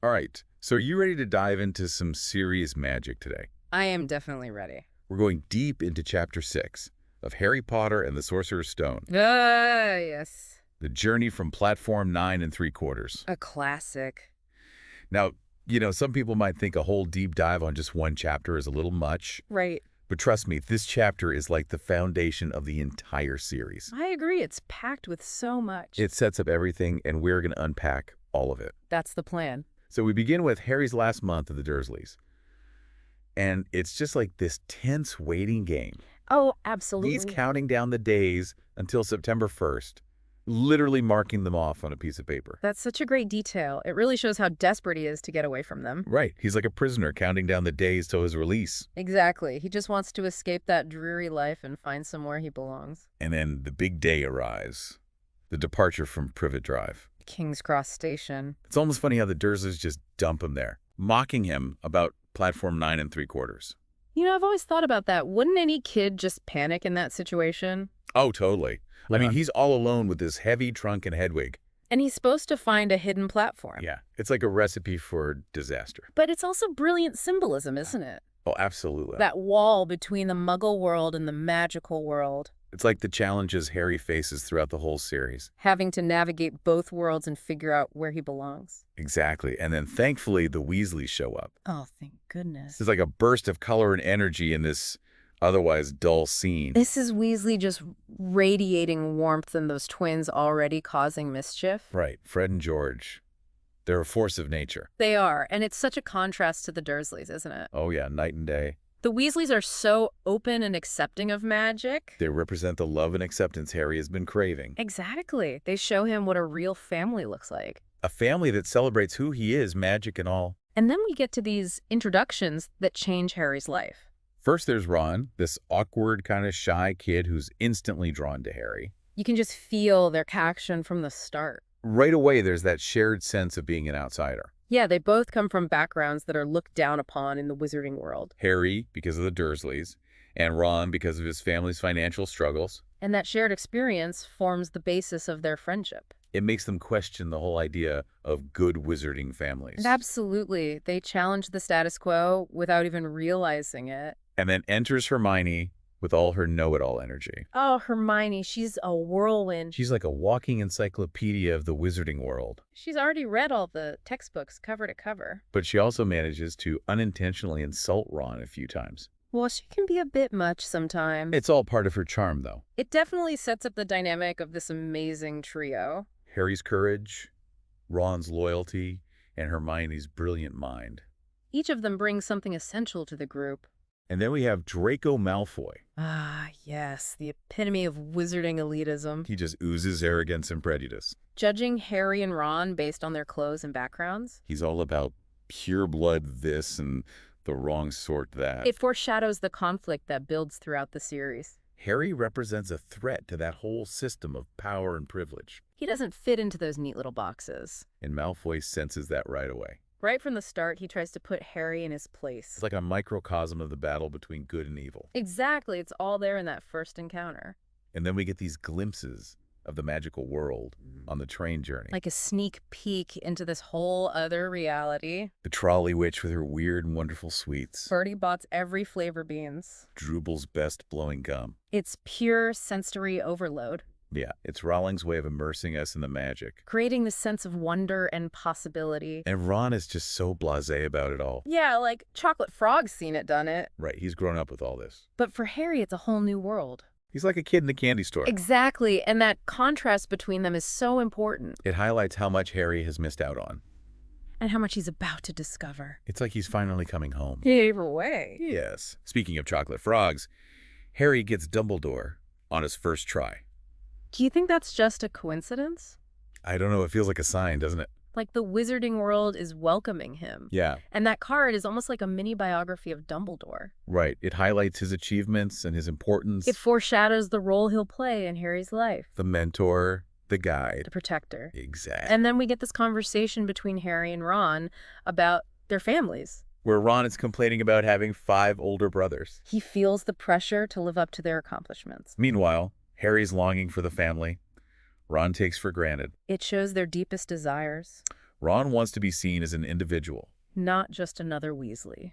All right, so are you ready to dive into some serious magic today? I am definitely ready. We're going deep into Chapter 6 of Harry Potter and the Sorcerer's Stone, Ah, yes. the journey from platform 9 3/4. A classic. Now, some people might think a whole deep dive on just one chapter is a little much, Right. but trust me, this chapter is like the foundation of the entire series. I agree. It's packed with so much. It sets up everything, and we're going to unpack all of it. That's the plan. So we begin with Harry's last month of the Dursleys. And it's just like this tense waiting game. Oh, He's absolutely. counting down the days until September 1st, literally marking them off on a piece of paper. That's such a great detail. It really shows how desperate he is to get away from them. Right. He's like a prisoner counting down the days till his release. Exactly. He just wants to escape that dreary life and find somewhere he belongs. And then the big day arrives. The departure from Privet Drive. King's Cross Station. It's almost funny how the Dursleys just dump him there, mocking him about platform 9 3/4. I've always thought about that. Wouldn't any kid just panic in that situation? Oh, totally. I mean, Yeah. he's all alone with this heavy trunk and Hedwig. And he's supposed to find a hidden platform. Yeah, it's like a recipe for disaster. But it's also brilliant symbolism, isn't it? Oh, absolutely. That wall between the Muggle world and the magical world. It's like the challenges Harry faces throughout the whole series. Having to navigate both worlds and figure out where he belongs. Exactly. And then thankfully, the Weasleys show up. Oh, thank goodness. There's like a burst of color and energy in this otherwise dull scene. This is Weasley just radiating warmth and those twins already causing mischief. Right. Fred and George. They're a force of nature. They are, and it's such a contrast to the Dursleys, isn't it? Oh, yeah. Night and day. The Weasleys are so open and accepting of magic. They represent the love and acceptance Harry has been craving. Exactly. They show him what a real family looks like. A family that celebrates who he is, magic and all. And then we get to these introductions that change Harry's life. First, there's Ron, this awkward, kind of shy kid who's instantly drawn to Harry. You can just feel their connection from the start. Right away, there's that shared sense of being an outsider. Yeah, they both come from backgrounds that are looked down upon in the wizarding world. Harry, because of the Dursleys, and Ron, because of his family's financial struggles. And that shared experience forms the basis of their friendship. It makes them question the whole idea of good wizarding families. Absolutely. They challenge the status quo without even realizing it. And then enters Hermione with all her know-it-all energy. Oh, Hermione, she's a whirlwind. She's like a walking encyclopedia of the wizarding world. She's already read all the textbooks cover to cover. But she also manages to unintentionally insult Ron a few times. Well, she can be a bit much sometimes. It's all part of her charm, though. It definitely sets up the dynamic of this amazing trio. Harry's courage, Ron's loyalty, and Hermione's brilliant mind. Each of them brings something essential to the group. And then we have Draco Malfoy. Ah, yes, the epitome of wizarding elitism. He just oozes arrogance and prejudice. Judging Harry and Ron based on their clothes and backgrounds. He's all about pure blood this and the wrong sort that. It foreshadows the conflict that builds throughout the series. Harry represents a threat to that whole system of power and privilege. He doesn't fit into those neat little boxes. And Malfoy senses that right away. Right from the start, he tries to put Harry in his place. It's like a microcosm of the battle between good and evil. Exactly, it's all there in that first encounter. And then we get these glimpses of the magical world on the train journey. Like a sneak peek into this whole other reality. The trolley witch with her weird and wonderful sweets. Bertie Bott's every flavor beans. Drooble's best blowing gum. It's pure sensory overload. Yeah, it's Rowling's way of immersing us in the magic. Creating this sense of wonder and possibility. And Ron is just so blasé about it all. Yeah, like Chocolate Frog's seen it, done it. Right, he's grown up with all this. But for Harry, it's a whole new world. He's like a kid in the candy store. Exactly, and that contrast between them is so important. It highlights how much Harry has missed out on. And how much he's about to discover. It's like he's finally coming home. Either way. Yes. Speaking of chocolate frogs, Harry gets Dumbledore on his first try. Do you think that's just a coincidence? I don't know, it feels like a sign, doesn't it? Like the wizarding world is welcoming him. Yeah. And that card is almost like a mini biography of Dumbledore. Right. It highlights his achievements and his importance. It foreshadows the role he'll play in Harry's life. The mentor, the guide. The protector. Exactly. And then we get this conversation between Harry and Ron about their families. Where Ron is complaining about having 5 older brothers. He feels the pressure to live up to their accomplishments. Meanwhile, Harry's longing for the family Ron takes for granted. It shows their deepest desires. Ron wants to be seen as an individual, Not just another Weasley.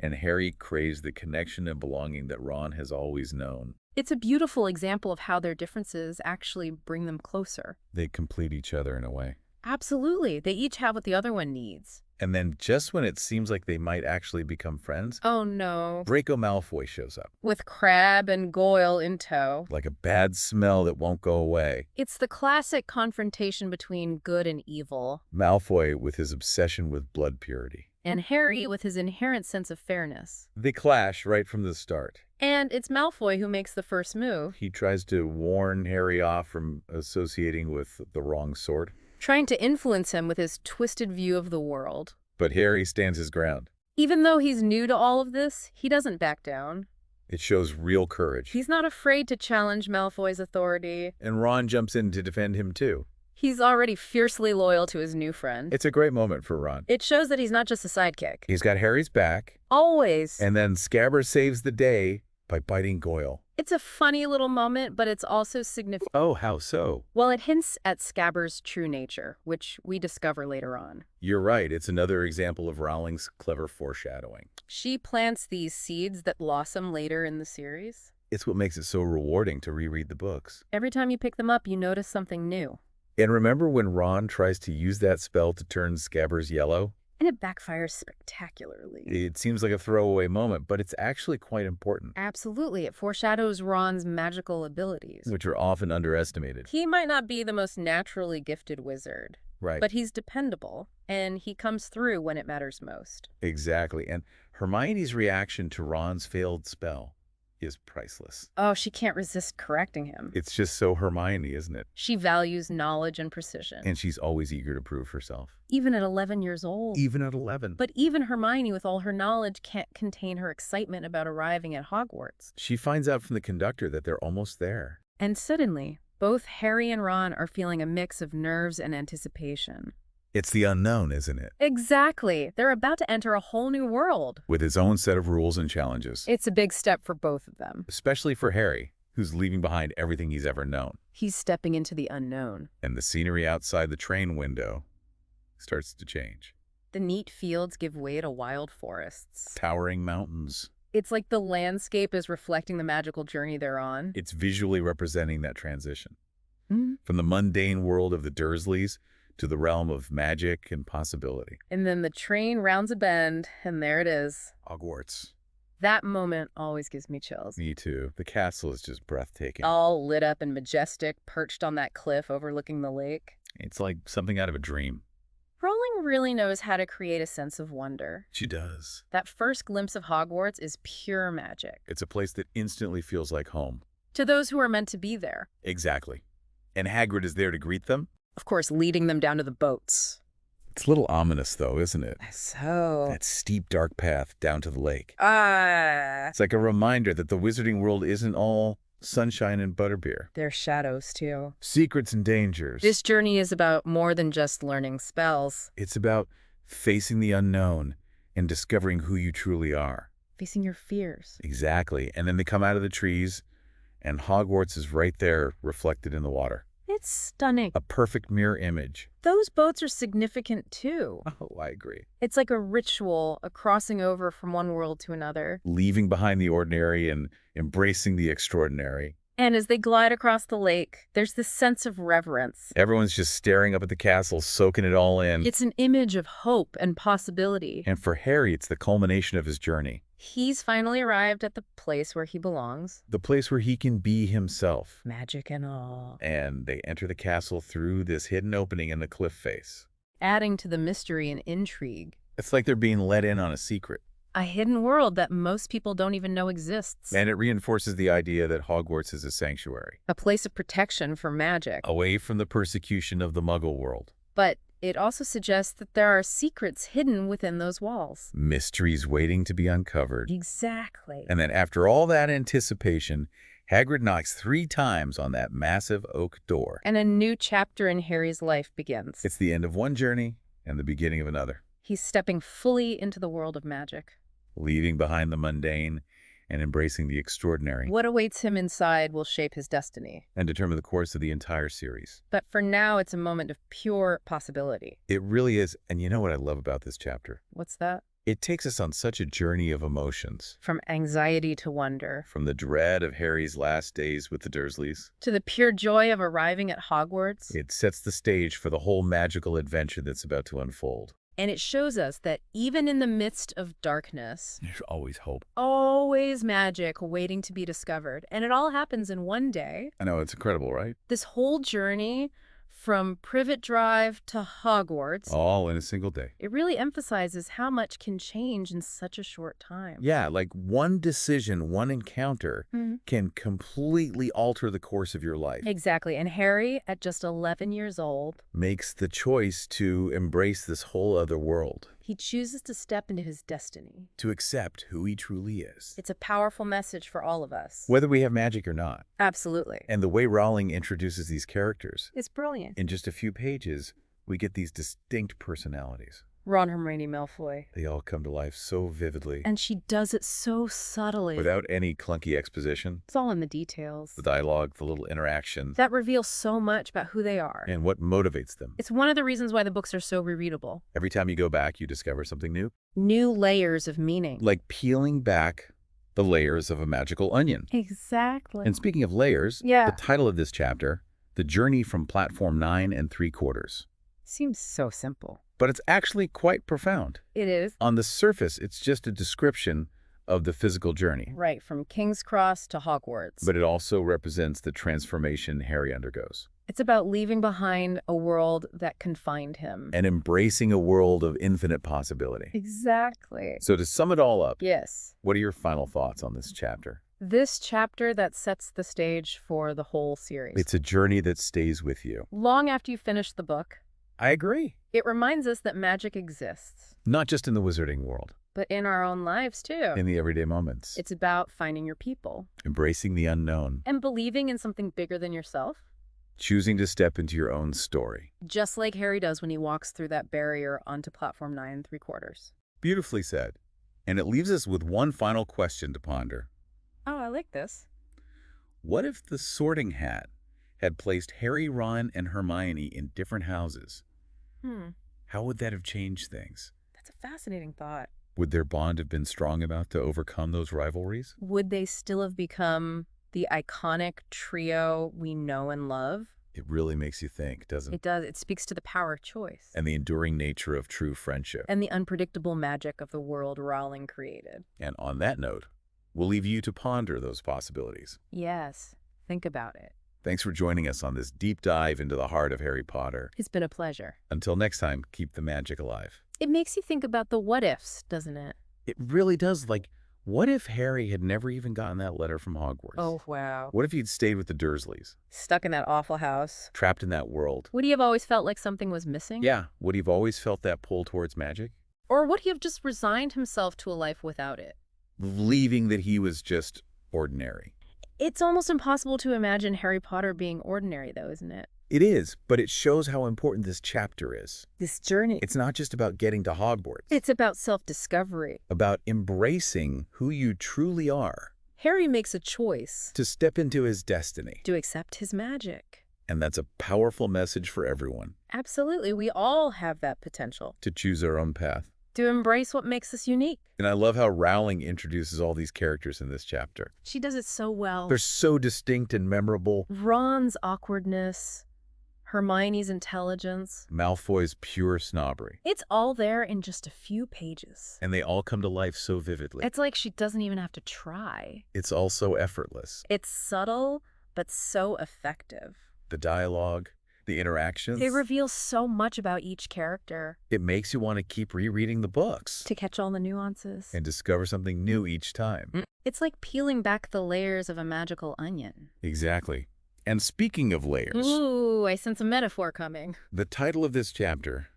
and Harry craves the connection and belonging that Ron has always known. It's a beautiful example of how their differences actually bring them closer. They complete each other in a way. Absolutely. They each have what the other one needs. And then just when it seems like they might actually become friends, Oh no. Draco Malfoy shows up, With Crabbe and Goyle in tow. like a bad smell that won't go away. It's the classic confrontation between good and evil, Malfoy with his obsession with blood purity. and Harry with his inherent sense of fairness. They clash right from the start. And it's Malfoy who makes the first move, He tries to warn Harry off from associating with the wrong sort, trying to influence him with his twisted view of the world. but Harry stands his ground. Even though he's new to all of this, he doesn't back down. It shows real courage. He's not afraid to challenge Malfoy's authority. And Ron jumps in to defend him too. He's already fiercely loyal to his new friend. It's a great moment for Ron. It shows that he's not just a sidekick. He's got Harry's back, Always. and then Scabbers saves the day by biting Goyle. It's a funny little moment, but it's also significant. Oh, how so? Well, it hints at Scabbers' true nature, which we discover later on. You're right, it's another example of Rowling's clever foreshadowing. She plants these seeds that blossom later in the series. It's what makes it so rewarding to reread the books. Every time you pick them up, you notice something new. And remember when Ron tries to use that spell to turn Scabbers yellow? And it backfires spectacularly. It seems like a throwaway moment, but it's actually quite important, Absolutely. It foreshadows Ron's magical abilities. which are often underestimated. He might not be the most naturally gifted wizard, Right. but he's dependable, and he comes through when it matters most. Exactly. And Hermione's reaction to Ron's failed spell is priceless. Oh, she can't resist correcting him. It's just so Hermione, isn't it? She values knowledge and precision. And she's always eager to prove herself. Even at 11 years old. Even at 11. But even Hermione, with all her knowledge, can't contain her excitement about arriving at Hogwarts. She finds out from the conductor that they're almost there. And suddenly, both Harry and Ron are feeling a mix of nerves and anticipation. It's the unknown, isn't it? Exactly. They're about to enter a whole new world. With its own set of rules and challenges. It's a big step for both of them. Especially for Harry, who's leaving behind everything he's ever known. He's stepping into the unknown. And the scenery outside the train window starts to change. The neat fields give way to wild forests. Towering mountains. It's like the landscape is reflecting the magical journey they're on. It's visually representing that transition. Mm. From the mundane world of the Dursleys to the realm of magic and possibility. And then the train rounds a bend, and there it is. Hogwarts. That moment always gives me chills. Me too. The castle is just breathtaking. All lit up and majestic, perched on that cliff overlooking the lake. It's like something out of a dream. Rowling really knows how to create a sense of wonder. She does. That first glimpse of Hogwarts is pure magic. It's a place that instantly feels like home. To those who are meant to be there. Exactly. And Hagrid is there to greet them. Of course, leading them down to the boats. It's a little ominous, though, isn't it? So... That steep, dark path down to the lake. Ah... It's like a reminder that the wizarding world isn't all sunshine and butterbeer. There's shadows, too. Secrets and dangers. This journey is about more than just learning spells. It's about facing the unknown and discovering who you truly are. Facing your fears. Exactly. And then they come out of the trees, and Hogwarts is right there reflected in the water. It's stunning. A perfect mirror image. Those boats are significant, too. Oh, I agree. It's like a ritual, a crossing over from one world to another. Leaving behind the ordinary and embracing the extraordinary. And as they glide across the lake, there's this sense of reverence. Everyone's just staring up at the castle, soaking it all in. It's an image of hope and possibility. And for Harry, it's the culmination of his journey. He's finally arrived at the place where he belongs. The place where he can be himself. Magic and all. And they enter the castle through this hidden opening in the cliff face. Adding to the mystery and intrigue. It's like they're being let in on a secret. A hidden world that most people don't even know exists. And it reinforces the idea that Hogwarts is a sanctuary. A place of protection for magic. Away from the persecution of the Muggle world. But it also suggests that there are secrets hidden within those walls. Mysteries waiting to be uncovered. Exactly. And then after all that anticipation, Hagrid knocks 3 times on that massive oak door. And a new chapter in Harry's life begins. It's the end of one journey and the beginning of another. He's stepping fully into the world of magic. Leaving behind the mundane and embracing the extraordinary, What awaits him inside will shape his destiny. and determine the course of the entire series. But for now, it's a moment of pure possibility. It really is, and you know what I love about this chapter? What's that? It takes us on such a journey of emotions. From anxiety to wonder, From the dread of Harry's last days with the Dursleys, to the pure joy of arriving at Hogwarts. it sets the stage for the whole magical adventure that's about to unfold. And it shows us that even in the midst of darkness, There's always hope. always magic waiting to be discovered. And it all happens in one day. I know, it's incredible, right? This whole journey from Privet Drive to Hogwarts, All in a single day. it really emphasizes how much can change in such a short time. Yeah, like one decision, one encounter can completely alter the course of your life. Exactly. And Harry, at just 11 years old, Makes the choice to embrace this whole other world, he chooses to step into his destiny. to accept who he truly is, It's a powerful message for all of us. whether we have magic or not. Absolutely. And the way Rowling introduces these characters, It's brilliant. in just a few pages, we get these distinct personalities. Ron, Hermione, Malfoy. They all come to life so vividly, And she does it so subtly. without any clunky exposition. It's all in the details. The dialogue, the little interactions, That reveals so much about who they are. and what motivates them. It's one of the reasons why the books are so rereadable. Every time you go back, you discover something new. New layers of meaning. Like peeling back the layers of a magical onion. Exactly. And speaking of layers, Yeah. the title of this chapter, The Journey from Platform 9 3/4. Seems so simple. But it's actually quite profound. It is. On the surface, it's just a description of the physical journey. Right, from King's Cross to Hogwarts. But it also represents the transformation Harry undergoes. It's about leaving behind a world that confined him. And embracing a world of infinite possibility. Exactly. So to sum it all up, Yes. what are your final thoughts on this chapter? This chapter that sets the stage for the whole series. It's a journey that stays with you. Long after you finish the book, I agree. it reminds us that magic exists, Not just in the wizarding world, but in our own lives too. in the everyday moments. It's about finding your people Embracing the unknown. and believing in something bigger than yourself, Choosing to step into your own story. just like Harry does when he walks through that barrier onto platform 9 3/4. Beautifully said. And it leaves us with one final question to ponder. Oh, I like this. What if the Sorting Hat had placed Harry, Ron, and Hermione in different houses? How would that have changed things? That's a fascinating thought. Would their bond have been strong enough to overcome those rivalries? Would they still have become the iconic trio we know and love? It really makes you think, doesn't it? It does. It speaks to the power of choice And the enduring nature of true friendship. and the unpredictable magic of the world Rowling created. And on that note, we'll leave you to ponder those possibilities. Yes. Think about it. Thanks for joining us on this deep dive into the heart of Harry Potter. It's been a pleasure. Until next time, keep the magic alive. It makes you think about the what ifs, doesn't it? It really does. Like, what if Harry had never even gotten that letter from Hogwarts? Oh, wow. What if he'd stayed with the Dursleys, Stuck in that awful house. trapped in that world? Would he have always felt like something was missing? Yeah, would he have always felt that pull towards magic? Or would he have just resigned himself to a life without it? Believing that he was just ordinary. It's almost impossible to imagine Harry Potter being ordinary, though, isn't it? It is, but it shows how important this chapter is. This journey. It's not just about getting to Hogwarts. It's about self-discovery. about embracing who you truly are, Harry makes a choice to step into his destiny. to accept his magic. And that's a powerful message for everyone, Absolutely. We all have that potential to choose our own path. to embrace what makes us unique. And I love how Rowling introduces all these characters in this chapter. She does it so well. They're so distinct and memorable. Ron's awkwardness, Hermione's intelligence. Malfoy's pure snobbery. It's all there in just a few pages. And they all come to life so vividly. It's like she doesn't even have to try. It's also effortless. It's subtle, but so effective. The dialogue, the interactions. It reveals so much about each character. It makes you want to keep rereading the books To catch all the nuances. and discover something new each time. It's like peeling back the layers of a magical onion. Exactly. And speaking of layers, Ooh, I sense a metaphor coming. the title of this chapter,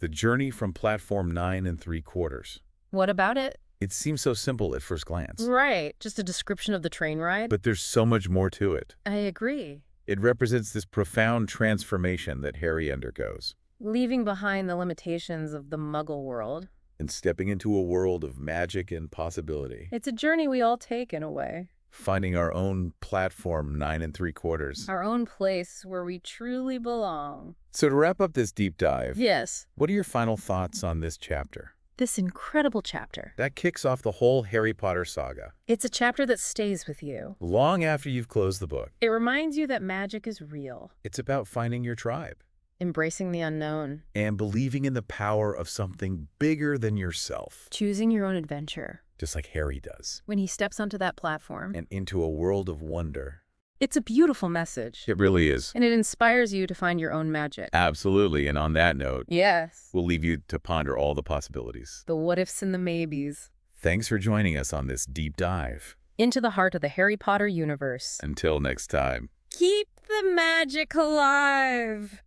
The Journey from Platform 9 3/4. What about it? It seems so simple at first glance, Right, just a description of the train ride. but there's so much more to it. I agree. It represents this profound transformation that Harry undergoes. Leaving behind the limitations of the Muggle world. and stepping into a world of magic and possibility. It's a journey we all take in a way. Finding our own platform 9 3/4. Our own place where we truly belong. So to wrap up this deep dive, Yes. what are your final thoughts on this chapter? This incredible chapter. That kicks off the whole Harry Potter saga. It's a chapter that stays with you. Long after you've closed the book. It reminds you that magic is real. It's about finding your tribe. Embracing the unknown. And believing in the power of something bigger than yourself. Choosing your own adventure. Just like Harry does. When he steps onto that platform. And into a world of wonder. It's a beautiful message. It really is. And it inspires you to find your own magic. Absolutely. And on that note, yes, we'll leave you to ponder all the possibilities. The what-ifs and the maybes. Thanks for joining us on this deep dive. Into the heart of the Harry Potter universe. Until next time. Keep the magic alive!